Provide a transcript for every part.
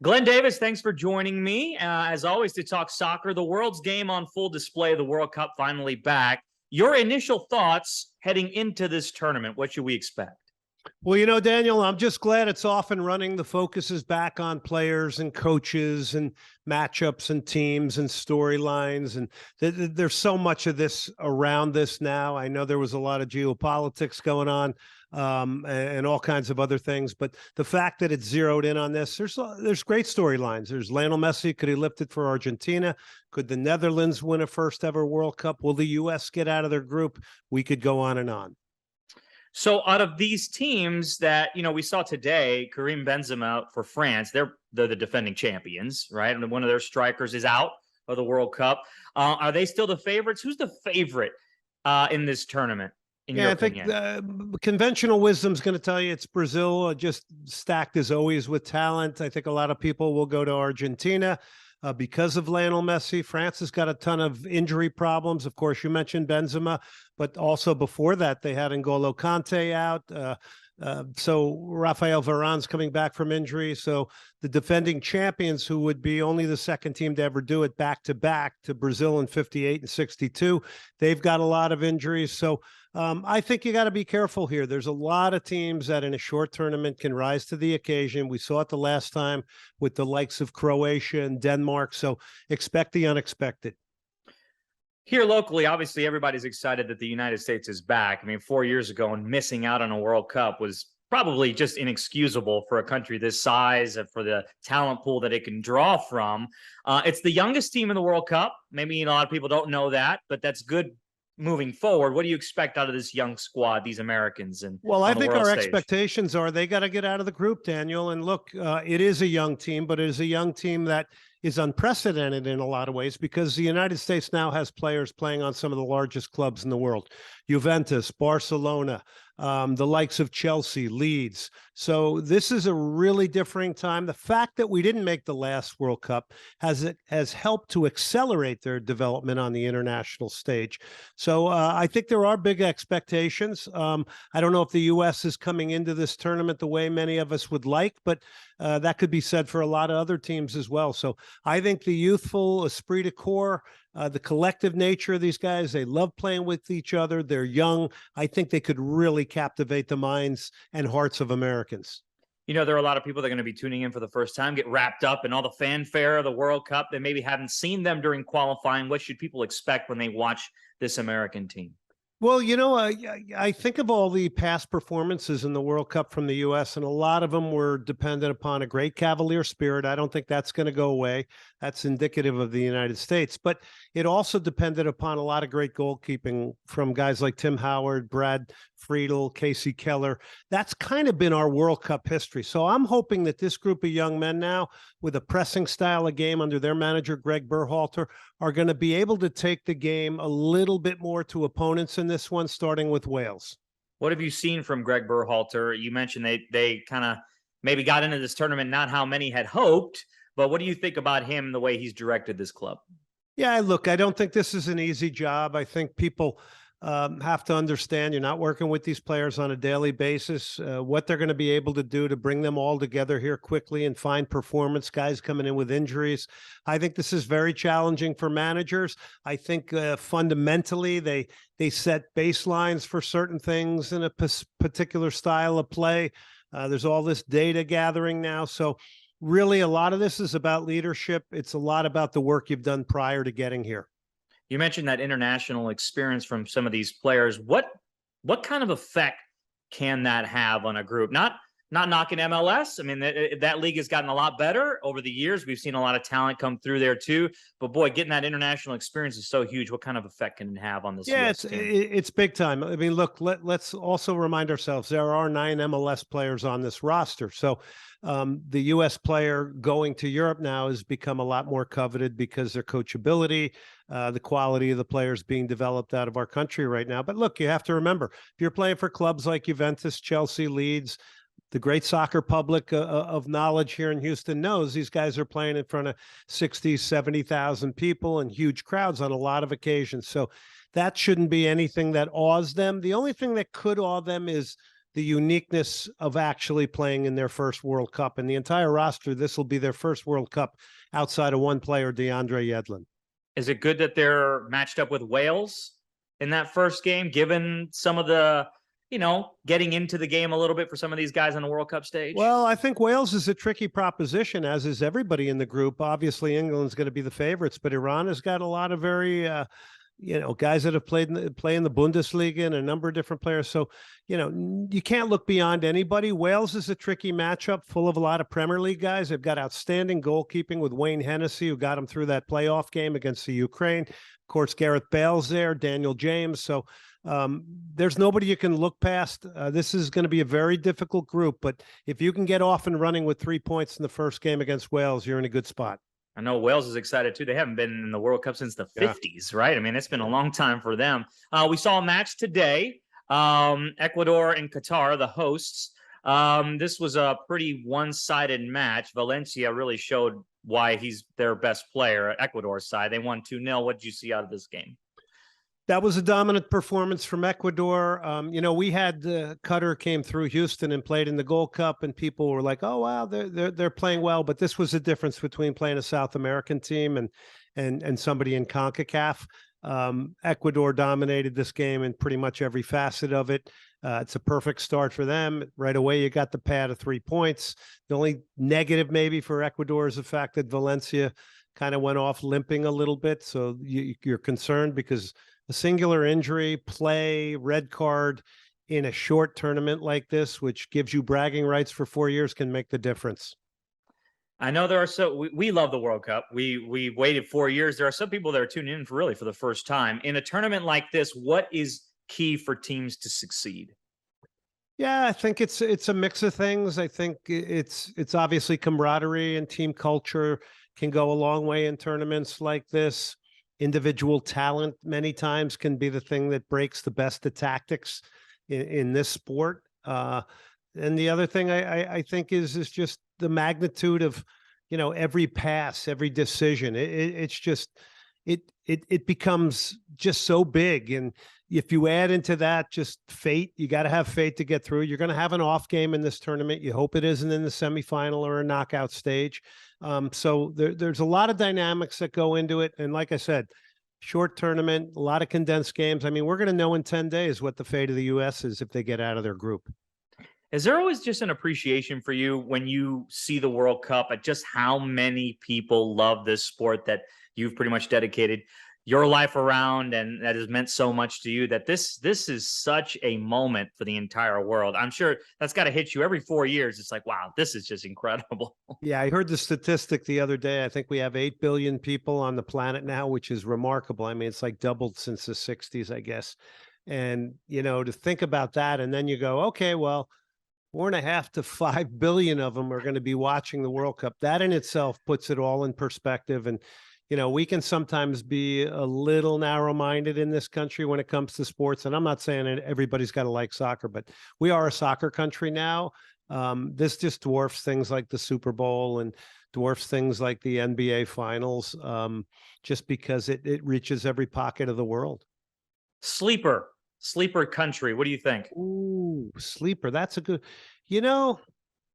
Glenn Davis, thanks for joining me. As always, to talk soccer, the world's game on full display, the World Cup finally back. Your initial thoughts heading into this tournament, what should we expect? Well, Daniel, I'm just glad it's off and running. The focus is back on players and coaches and matchups and teams and storylines. And there's so much of this around this now. I know there was a lot of geopolitics going on and all kinds of other things. But the fact that it's zeroed in on this, there's great storylines. There's Lionel Messi. Could he lift it for Argentina? Could the Netherlands win a first ever World Cup? Will the U.S. get out of their group? We could go on and on. So out of these teams that, we saw today, Karim Benzema for France, they're the defending champions, right? And one of their strikers is out of the World Cup. Are they still the favorites? Who's the favorite in this tournament, in your opinion? I think conventional wisdom is going to tell you it's Brazil, just stacked as always with talent. I think a lot of people will go to Argentina. Because of Lionel Messi. France has got a ton of injury problems. Of course, you mentioned Benzema, but also before that, they had N'Golo Kante out. So Rafael Varane's coming back from injury. So the defending champions, who would be only the second team to ever do it back-to-back to Brazil in 58 and 62, they've got a lot of injuries. So I think you got to be careful here. There's a lot of teams that in a short tournament can rise to the occasion. We saw it the last time with the likes of Croatia and Denmark. So expect the unexpected. Here locally, obviously, everybody's excited that the United States is back. I mean, 4 years ago, and missing out on a World Cup was probably just inexcusable for a country this size and for the talent pool that it can draw from. It's the youngest team in the World Cup. Maybe a lot of people don't know that, but that's good moving forward. What do you expect out of this young squad, these Americans? And well, I think our expectations are they got to get out of the group, Daniel. And look, it is a young team, but it is a young team that is unprecedented in a lot of ways because the United States now has players playing on some of the largest clubs in the world. Juventus, Barcelona, the likes of Chelsea, Leeds. So this is a really differing time. The fact that we didn't make the last World Cup has helped to accelerate their development on the international stage. So I think there are big expectations. I don't know if the U.S. is coming into this tournament the way many of us would like, but that could be said for a lot of other teams as well. So I think the youthful esprit de corps, the collective nature of these guys, they love playing with each other. They're young. I think they could really captivate the minds and hearts of Americans. There are a lot of people that are going to be tuning in for the first time, get wrapped up in all the fanfare of the World Cup. They maybe haven't seen them during qualifying. What should people expect when they watch this American team? Well, I think of all the past performances in the World Cup from the U.S., and a lot of them were dependent upon a great Cavalier spirit. I don't think that's going to go away. That's indicative of the United States. But it also depended upon a lot of great goalkeeping from guys like Tim Howard, Brad Friedel, Casey Keller. That's kind of been our World Cup history. So I'm hoping that this group of young men now, with a pressing style of game under their manager, Greg Berhalter, are going to be able to take the game a little bit more to opponents in this one, starting with Wales. What have you seen from Greg Berhalter? You mentioned they kind of maybe got into this tournament not how many had hoped, but what do you think about him, the way he's directed this club? Yeah, look, I don't think this is an easy job. I think people have to understand you're not working with these players on a daily basis, what they're going to be able to do to bring them all together here quickly and find performance, guys coming in with injuries. I think this is very challenging for managers. I think fundamentally they set baselines for certain things in a particular style of play. There's all this data gathering now. So really a lot of this is about leadership. It's a lot about the work you've done prior to getting here. You mentioned that international experience from some of these players. What kind of effect can that have on a group? Not knocking MLS. I mean, that league has gotten a lot better over the years. We've seen a lot of talent come through there too. But boy, getting that international experience is so huge. What kind of effect can it have on this? Yeah, US team? It's big time. I mean, look, let's also remind ourselves there are 9 MLS players on this roster. So the U.S. player going to Europe now has become a lot more coveted because their coachability, the quality of the players being developed out of our country right now. But look, you have to remember, if you're playing for clubs like Juventus, Chelsea, Leeds, the great soccer public of knowledge here in Houston knows these guys are playing in front of 60, 70,000 people and huge crowds on a lot of occasions. So that shouldn't be anything that awes them. The only thing that could awe them is the uniqueness of actually playing in their first World Cup. And the entire roster, this will be their first World Cup outside of one player, DeAndre Yedlin. Is it good that they're matched up with Wales in that first game, given some of the, getting into the game a little bit for some of these guys on the World Cup stage? Well, I think Wales is a tricky proposition, as is everybody in the group. Obviously, England's going to be the favorites, but Iran has got a lot of very, guys that have play in the Bundesliga and a number of different players. So, you can't look beyond anybody. Wales is a tricky matchup full of a lot of Premier League guys. They've got outstanding goalkeeping with Wayne Hennessy, who got them through that playoff game against the Ukraine. Of course, Gareth Bale's there, Daniel James. So there's nobody you can look past. This is going to be a very difficult group, but if you can get off and running with 3 points in the first game against Wales, you're in a good spot. I know Wales is excited too. They haven't been in the World Cup since the 50s, right? I mean, it's been a long time for them. We saw a match today. Ecuador and Qatar, the hosts. This was a pretty one-sided match. Valencia really showed why he's their best player, Ecuador's side. They won 2-0. What did you see out of this game? That was a dominant performance from Ecuador. We had Qatar came through Houston and played in the Gold Cup, and people were like, "Oh wow, they're playing well." But this was the difference between playing a South American team and somebody in CONCACAF. Ecuador dominated this game in pretty much every facet of it. It's a perfect start for them. Right away, you got the pad of 3 points. The only negative maybe for Ecuador is the fact that Valencia kind of went off limping a little bit. So you're concerned because a singular injury, play, red card in a short tournament like this, which gives you bragging rights for 4 years, can make the difference. I know there are we love the World Cup. We waited 4 years. There are some people that are tuning in for the first time. In a tournament like this, what is key for teams to succeed? Yeah, I think it's a mix of things. I think it's obviously camaraderie and team culture can go a long way in tournaments like this. Individual talent many times can be the thing that breaks the best of tactics in this sport. And the other thing I think is just the magnitude of, every pass, every decision. It's just, it becomes just so big. And if you add into that just fate, you got to have faith to get through. You're going to have an off game in this tournament. You hope it isn't in the semifinal or a knockout stage. So there's a lot of dynamics that go into it. And like I said, short tournament, a lot of condensed games. I mean, we're going to know in 10 days what the fate of the U.S. is if they get out of their group. Is there always just an appreciation for you when you see the World Cup at just how many people love this sport that you've pretty much dedicated your life around and that has meant so much to you, that this is such a moment for the entire world? I'm sure that's got to hit you every 4 years. It's like, wow, this is just incredible. Yeah, I heard the statistic the other day. I think we have 8 billion people on the planet now, which is remarkable. I mean, it's like doubled since the 60s, I guess. And, to think about that, and then you go, okay, well, 4.5 to 5 billion of them are going to be watching the World Cup. That in itself puts it all in perspective. And, we can sometimes be a little narrow-minded in this country when it comes to sports. And I'm not saying that everybody's got to like soccer, but we are a soccer country now. This just dwarfs things like the Super Bowl and dwarfs things like the NBA Finals, just because it reaches every pocket of the world. Sleeper country. What do you think? Ooh, sleeper. That's a good, to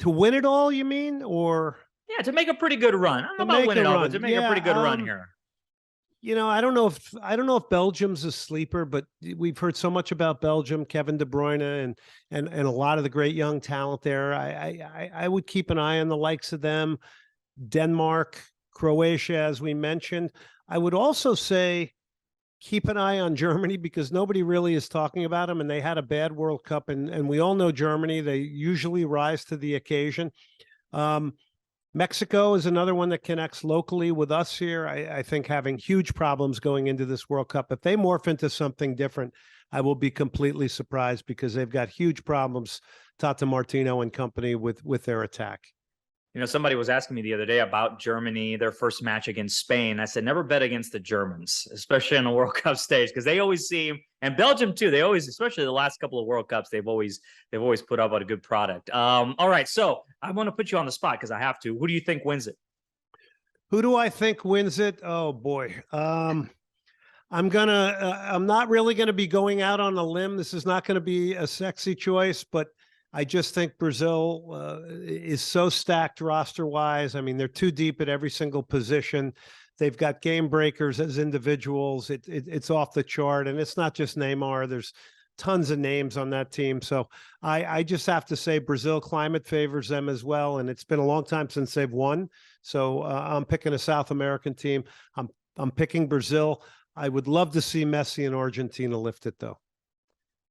win it all, you mean? Or yeah, to make a pretty good run. I don't know about win it all, but to make a pretty good run here. I don't know if Belgium's a sleeper, but we've heard so much about Belgium, Kevin De Bruyne, and a lot of the great young talent there. I would keep an eye on the likes of them. Denmark, Croatia, as we mentioned. I would also say keep an eye on Germany, because nobody really is talking about them, and they had a bad World Cup, and we all know Germany. They usually rise to the occasion. Mexico is another one that connects locally with us here. I think having huge problems going into this World Cup. If they morph into something different, I will be completely surprised, because they've got huge problems, Tata Martino and company, with their attack. Somebody was asking me the other day about Germany, their first match against Spain. I said, never bet against the Germans, especially on the World Cup stage, because they always seem, and Belgium too, they always, especially the last couple of World Cups, they've always put up a good product. All right, so I want to put you on the spot because I have to. Who do you think wins it? Who do I think wins it? Oh boy. I'm not really gonna be going out on a limb. This is not going to be a sexy choice, but I just think Brazil is so stacked roster-wise. I mean, they're too deep at every single position. They've got game breakers as individuals. It's off the chart, and it's not just Neymar. There's tons of names on that team. So I just have to say Brazil, climate favors them as well, and it's been a long time since they've won. So I'm picking a South American team. I'm picking Brazil. I would love to see Messi and Argentina lift it, though.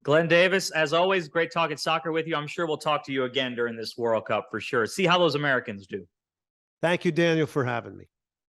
Glenn Davis, as always, great talking soccer with you. I'm sure we'll talk to you again during this World Cup for sure. See how those Americans do. Thank you, Daniel, for having me.